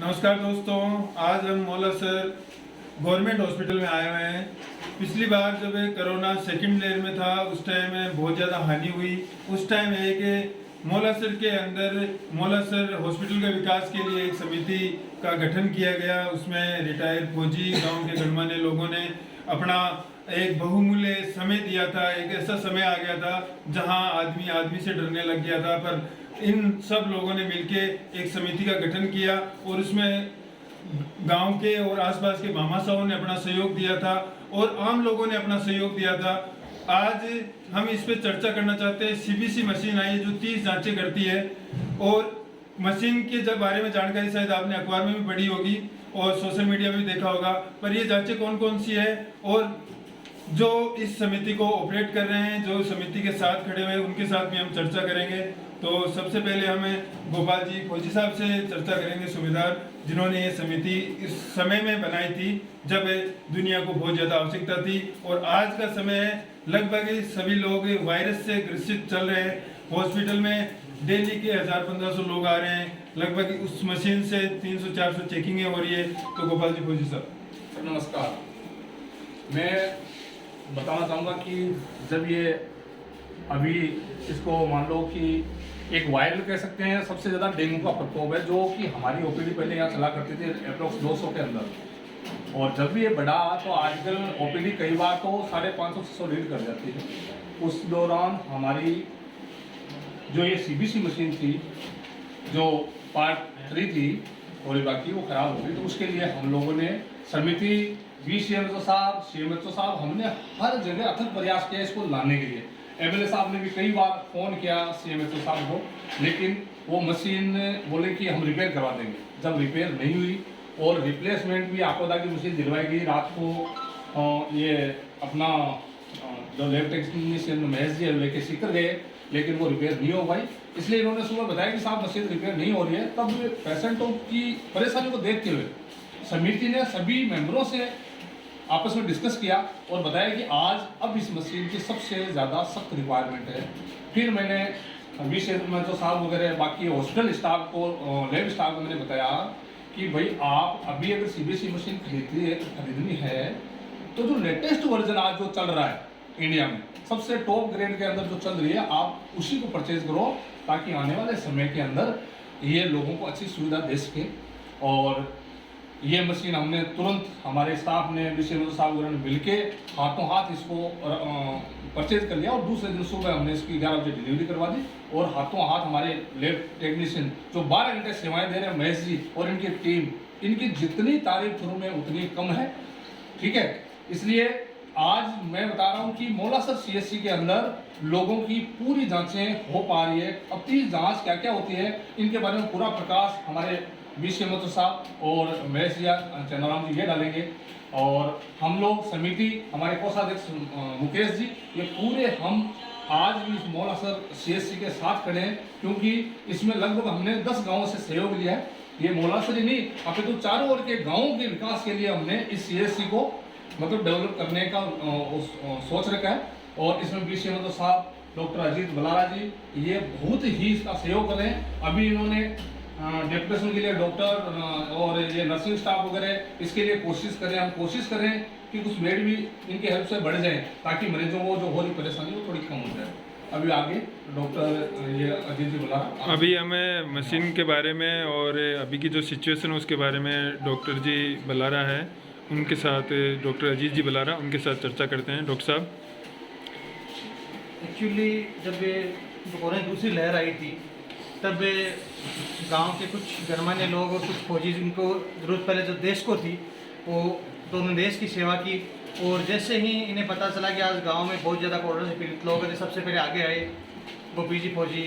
नमस्कार दोस्तों, आज हम मौलासर गवर्नमेंट हॉस्पिटल में आए हुए हैं। पिछली बार जब कोरोना सेकंड लेयर में था उस टाइम में बहुत ज़्यादा हानि हुई। उस टाइम है कि मौलासर के अंदर मौलासर हॉस्पिटल के विकास के लिए एक समिति का गठन किया गया। उसमें रिटायर्ड फौजी, गांव के गणमान्य लोगों ने अपना एक बहुमूल्य समय दिया था। एक ऐसा समय आ गया था जहां आदमी आदमी से डरने लग गया था, पर इन सब लोगों ने मिलके एक समिति का गठन किया और उसमें गांव के और आसपास के भामाशाहों ने अपना सहयोग दिया था और आम लोगों ने अपना सहयोग दिया था। आज हम इस पे चर्चा करना चाहते हैं। सीबीसी मशीन आई है जो 30 जांचें करती है और मशीन के जब बारे में जानकारी शायद आपने अखबार में भी पढ़ी होगी और सोशल मीडिया में भी देखा होगा। पर ये जांचें कौन कौन सी है और जो इस समिति को ऑपरेट कर रहे हैं, जो समिति के साथ खड़े हुए हैं, उनके साथ भी हम चर्चा करेंगे। तो सबसे पहले हमें गोपाल जी फौजी साहब से चर्चा करेंगे, सूबेदार, जिन्होंने ये समिति इस समय में बनाई थी जब दुनिया को बहुत ज़्यादा आवश्यकता थी। और आज का समय है, लगभग सभी लोग वायरस से ग्रसित चल रहे हैं। हॉस्पिटल में डेली के 1000-1500 लोग आ रहे हैं। लगभग उस मशीन से 300-400 चेकिंगें हो रही है। तो गोपाल जी फौजी साहब। नमस्कार। मैं बताना चाहूँगा कि जब ये अभी इसको मान लो कि एक वायरल कह सकते हैं, सबसे ज़्यादा डेंगू का प्रकोप है जो कि हमारी ओपीडी पहले यहाँ चला करती थी अप्रोक्स 200 के अंदर। और जब ये बढ़ा तो आजकल ओपीडी कई बार तो 550-600 लीड कर जाती है। उस दौरान हमारी जो ये सीबीसी मशीन थी जो पार्ट 3 थी और बाकी वो ख़राब हो गई, तो उसके लिए हम लोगों ने समिति सीएमएचओ साहब हमने हर जगह अथक प्रयास किया इसको लाने के लिए। एमएलए साहब ने भी कई बार फ़ोन किया सीएमएचओ साहब को, लेकिन वो मशीन बोले कि हम रिपेयर करवा देंगे। जब रिपेयर नहीं हुई और रिप्लेसमेंट भी आपदा की मशीन दिलवाई गई रात को, ये अपना जो लैब टेक्नीशियन महेश जी लेके सीकर गए, लेकिन वो रिपेयर नहीं हो पाई। इसलिए इन्होंने सुबह बताया कि साहब मशीन रिपेयर नहीं हो रही है। तब पेशेंटों की परेशानी को देखते हुए समिति ने सभी मेंबरों से आपस में डिस्कस किया और बताया कि आज अब इस मशीन की सबसे ज़्यादा सख्त रिक्वायरमेंट है। फिर मैंने तो साहब वगैरह बाकी हॉस्पिटल स्टाफ को, लैब स्टाफ को मैंने बताया कि भाई आप अभी अगर सीबीसी मशीन खरीदनी है तो जो लेटेस्ट वर्जन आज जो चल रहा है इंडिया में सबसे टॉप ग्रेड के अंदर जो चल रही है, आप उसी को परचेज करो ताकि आने वाले समय के अंदर ये लोगों को अच्छी सुविधा दे सके। और ये मशीन हमने तुरंत हमारे स्टाफ ने साहब वगैरह ने मिलके हाथों हाथ इसको परचेज कर लिया और दूसरे दिन सुबह हमने इसकी 11 बजे डिलीवरी करवा दी। और हाथों हाथ हमारे लैब टेक्नीशियन जो 12 घंटे सेवाएं दे रहे हैं, महेश जी और इनकी टीम, इनकी जितनी तारीफ करूँ मैं उतनी कम है। ठीक है, इसलिए आज मैं बता रहा हूँ कि मौलासर सीएचसी के अंदर लोगों की पूरी जांचें हो पा रही है। अब 30 जांच क्या क्या होती है इनके बारे में पूरा प्रकाश हमारे सीएमएचओ साहब और महेश जी चंद्राम जी ये डालेंगे। और हम लोग समिति, हमारे कोषाध्यक्ष मुकेश जी, ये पूरे हम आज भी इस मौलासर सीएचसी के साथ खड़े हैं, क्योंकि इसमें लगभग हमने 10 गांवों से सहयोग लिया है। ये मौलासर ही नहीं, अपने तो चारों ओर के गाँवों के विकास के लिए हमने इस सीएचसी को मतलब डेवलप करने का सोच रखा है। और इसमें सीएमएचओ साहब डॉक्टर अजीत बलारा जी ये बहुत ही इसका सहयोग कर रहे हैं। अभी इन्होंने डेप्यूटेशन के लिए डॉक्टर और ये नर्सिंग स्टाफ वगैरह इसके लिए कोशिश करें, हम कोशिश करें कि कुछ बेड भी इनकी हेल्प से बढ़ जाए ताकि मरीजों को जो हो रही परेशानी वो थोड़ी कम हो जाए। अभी आगे डॉक्टर ये अजीत जी बलारा, अभी हमें मशीन के बारे में और अभी की जो सिचुएशन है उसके बारे में डॉक्टर जी बलारा है, उनके साथ डॉक्टर अजीत जी बलारा, उनके साथ चर्चा करते हैं। डॉक्टर साहब, एक्चुअली जब ये कोरोना की दूसरी लहर आई थी तब गांव के कुछ गणमान्य लोग और कुछ फौजी जिनको ज़रूरत पहले जो देश को थी वो तो उन्होंने देश की सेवा की। और जैसे ही इन्हें पता चला कि आज गांव में बहुत ज़्यादा कोरोना से पीड़ित लोग हैं, सबसे पहले आगे आए गोपी जी फौजी,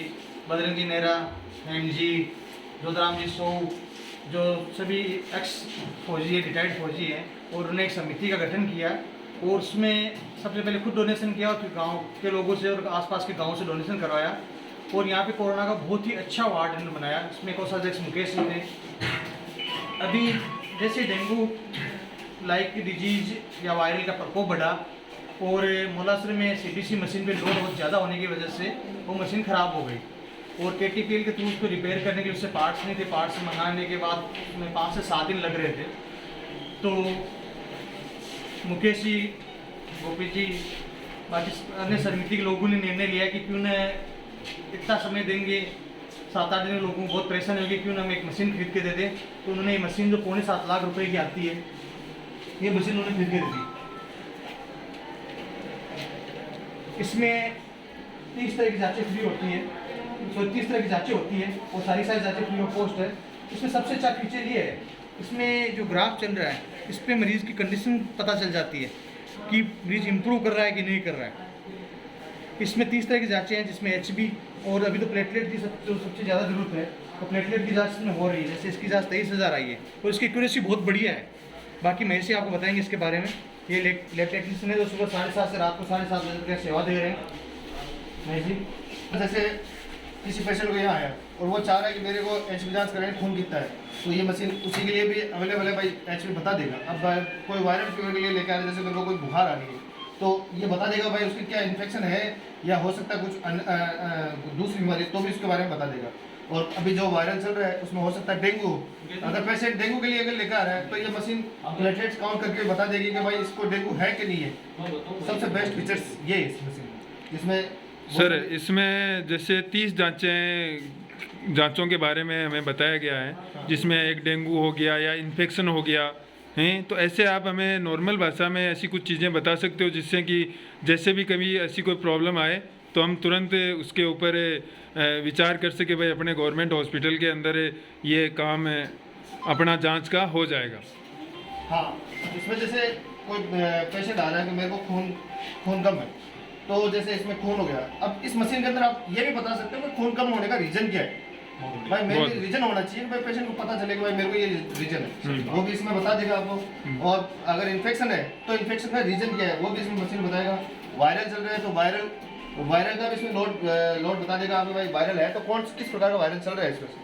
बजरंगी नेहरा, एम जी, जोधराम जी सो, जो सभी एक्स फौजी है, रिटायर्ड फौजी हैं, और उन्होंने एक समिति का गठन किया और उसमें सबसे पहले खुद डोनेशन किया और फिर गाँव के लोगों से और आसपास के गाँव से डोनेशन करवाया। और यहाँ पे कोरोना का बहुत ही अच्छा वार्ड इन्होंने बनाया, इसमें कोषाध्यक्ष मुकेश जी थे। अभी जैसे डेंगू लाइक डिजीज या वायरल का प्रकोप बढ़ा और मौलासर में सीबीसी मशीन पे लोड बहुत ज़्यादा होने की वजह से वो मशीन ख़राब हो गई। और KTPL के थ्रू उसको रिपेयर करने के लिए उससे पार्ट्स नहीं थे, पार्ट्स मंगाने के बाद में 5 से 7 दिन लग रहे थे। तो मुकेश जी, गोपी जी, बाकी अन्य समिति के लोगों ने निर्णय लिया कि क्यों न इतना समय देंगे, 7-8 दिन लोगों को बहुत परेशान होगी, क्यों ना हम एक मशीन खरीद के दे दें। तो उन्होंने ये मशीन जो 7.25 लाख रुपए की आती है, ये मशीन उन्होंने खरीद के दे दी। इसमें 30 तरह की जांचें फ्री होती है, 30 तरह की जांचें होती है और सारी जांचें फ्री ऑफ कॉस्ट है। इसमें सबसे अच्छा फीचर ये है, इसमें जो ग्राफ चल रहा है इस पर मरीज़ की कंडीशन पता चल जाती है कि मरीज़ इम्प्रूव कर रहा है कि नहीं कर रहा है। इसमें 30 तरह की जांचें हैं, जिसमें HB और अभी तो प्लेटलेट की सबसे ज़्यादा ज़रूरत है, तो प्लेटलेट की जांच इसमें हो रही है। जैसे इसकी जांच 23,000 आई है और इसकी एक्यूरेसी बहुत बढ़िया है। बाकी महेश जी आपको बताएंगे इसके बारे में। ये लैब टेक्नीशियन है, तो सुबह 7:30 से रात को 7:30 बजे तक सेवा दे रहे हैं। महेश जी, जैसे किसी पेशेंट को यहाँ आया और वो चाह रहा है कि मेरे को HB जांच कराने, खून कितना है, तो ये मशीन उसी के लिए भी अवेलेबल है भाई, HB बता देगा। अब कोई वायरल फीवर के लिए लेकर आ रहे, जैसे मेरे को कोई बुखार आ रही है, तो ये बता देगा भाई उसकी क्या इन्फेक्शन है या हो सकता है कुछ दूसरी बीमारी, तो भी उसके बारे में बता देगा। और अभी जो वायरल चल रहा है उसमें हो सकता है डेंगू, अगर पेशेंट डेंगू के लिए अगर लेकर आ रहा है तो ये मशीन प्लेटलेट्स काउंट करके बता देगी कि भाई इसको डेंगू है कि नहीं है। सबसे बेस्ट फीचर्स ये है इस मशीन। इसमें सर इसमें जैसे 30 जांचों के बारे में हमें बताया गया है, जिसमें एक डेंगू हो गया या इन्फेक्शन हो गया हैं, तो ऐसे आप हमें नॉर्मल भाषा में ऐसी कुछ चीज़ें बता सकते हो जिससे कि जैसे भी कभी ऐसी कोई प्रॉब्लम आए तो हम तुरंत उसके ऊपर विचार कर सके, भाई अपने गवर्नमेंट हॉस्पिटल के अंदर ये काम अपना जांच का हो जाएगा। हाँ, इसमें जैसे कोई पेशेंट आ रहा है कि मेरे को खून कम है, तो जैसे इसमें खून हो गया, अब इस मशीन के अंदर आप ये भी बता सकते हो कि खून कम होने का रीजन क्या है। भाई मेरे रीजन होना चाहिए, भाई पेशेंट को पता चले कि भाई मेरे को ये रीजन है, वो भी इसमें बता देगा आपको। और अगर इन्फेक्शन है तो इन्फेक्शन का रीजन क्या है वो भी इसमें मशीन बताएगा। वायरल चल रहा है तो वायरल का भी इसमें लोड बता देगा आपको, भाई वायरल है तो किस प्रकार का वायरल चल रहा है इसमें से।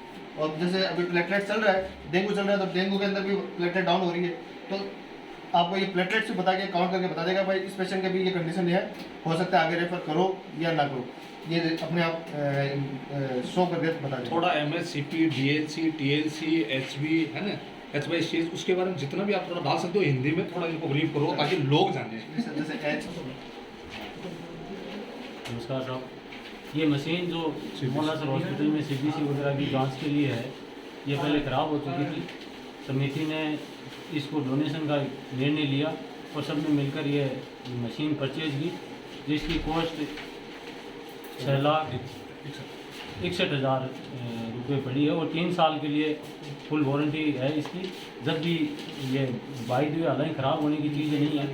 और जैसे अभी प्लेटलेट चल रहा है, डेंगू चल रहा है, तो डेंगू के अंदर भी प्लेटलेट डाउन हो रही है, तो आपको ये प्लेटलेट्स भी बता के काउंट करके बता देगा भाई इस पेशेंट के भी ये कंडीशन है, हो सकता है आगे रेफर करो या ना करो, ये अपने आप शो करके बता देगा। थोड़ा MSCP, DLC, TLC, HB है ना, HB स्टेज, उसके बारे में जितना भी आप थोड़ा डाल सकते हो हिंदी में, थोड़ा इनको ब्रीफ करो ताकि लोग जाने। जैसे नमस्कार साहब, ये मशीन जो मोलासर हॉस्पिटल में CBC वगैरह की जांच के लिए है, ये पहले ख़राब हो चुकी थी। समिति ने इसको डोनेशन का निर्णय लिया और सब ने मिलकर ये मशीन परचेज की, जिसकी कॉस्ट 6,61,000 रुपये पड़ी है और 3 साल के लिए फुल वारंटी है इसकी। जब भी ये बाई द वे, हालांकि ख़राब होने की चीज़ें नहीं है,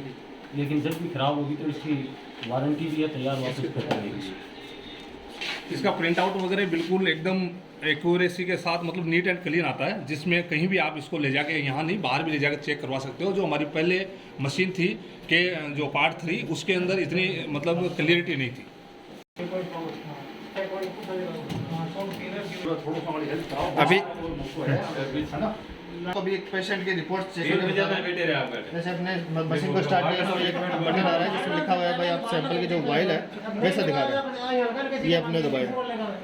लेकिन जब भी ख़राब होगी तो इसकी वारंटी भी है, तैयार वापस कर देगी। इसका प्रिंट आउट वगैरह बिल्कुल एकदम एक्यूरेसी के साथ, मतलब नीट एंड क्लीन आता है, जिसमें कहीं भी आप इसको ले जाके, यहाँ नहीं बाहर भी ले जाकर चेक करवा सकते हो। जो हमारी पहले मशीन थी कि जो पार्ट 3 उसके अंदर इतनी मतलब क्लियरिटी नहीं थी। अभी तो अभी एक पेशेंट की रिपोर्ट चेक करके जैसे अपने मशीन को स्टार्ट किया तो एक बटन आ रहा है जिसमें लिखा हुआ है भाई आप सैंपल की जो वाइल है वैसा दिखा रहे हैं, ये अपने दबाया।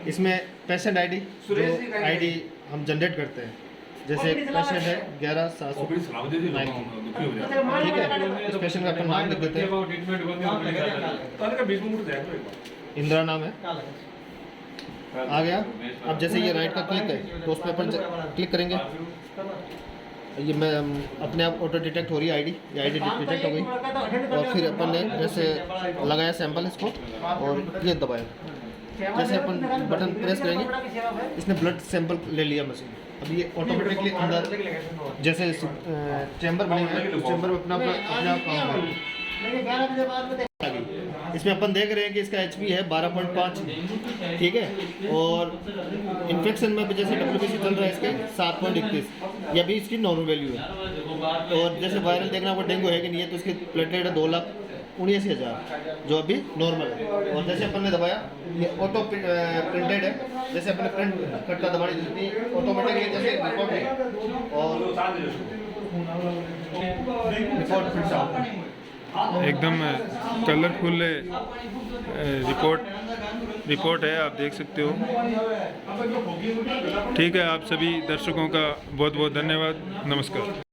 इसमें पेशेंट ID जो ID हम जनरेट करते हैं, जैसे पेशेंट है 11,709, ठीक है, इस पेशेंट का अपन नाम लिख देते हैं, इंदिरा नाम है, आ गया। अब जैसे ये राइट का क्लिक है तो उस पर अपन क्लिक करेंगे, ये मैं अपने आप ऑटो डिटेक्ट हो रही है ID, ये ID डिटेक्ट हो गई। और फिर अपन ने जैसे लगाया सैंपल इसको और ये दबाया, जैसे अपन बटन प्रेस करेंगे इसने ब्लड सैंपल ले लिया मशीन। अब ये ऑटोमेटिकली अंदर जैसे चैम्बर बने हुए हैं उस चैम्बर में अपना अपने आप काम होगा। इसमें अपन देख रहे हैं कि इसका HP है 12.5, ठीक है, और इन्फेक्शन में भी जैसे WBC चल रहा है इसके 7.31, ये भी इसकी नॉर्मल वैल्यू है। और जैसे वायरल देखना वो डेंगू है कि नहीं है, तो इसकी प्लेटलेट है 2,79,000 जो अभी नॉर्मल है। और जैसे अपन ने दबाया ये ऑटो प्रिंटेड है, जैसे अपने प्रिंट कट का दबानी देती है ऑटोमेटिकली, जैसे रिपोर्ट है और रिपोर्ट प्रिंट आउट एकदम कलरफुल रिपोर्ट है, आप देख सकते हो। ठीक है, आप सभी दर्शकों का बहुत बहुत धन्यवाद। नमस्कार।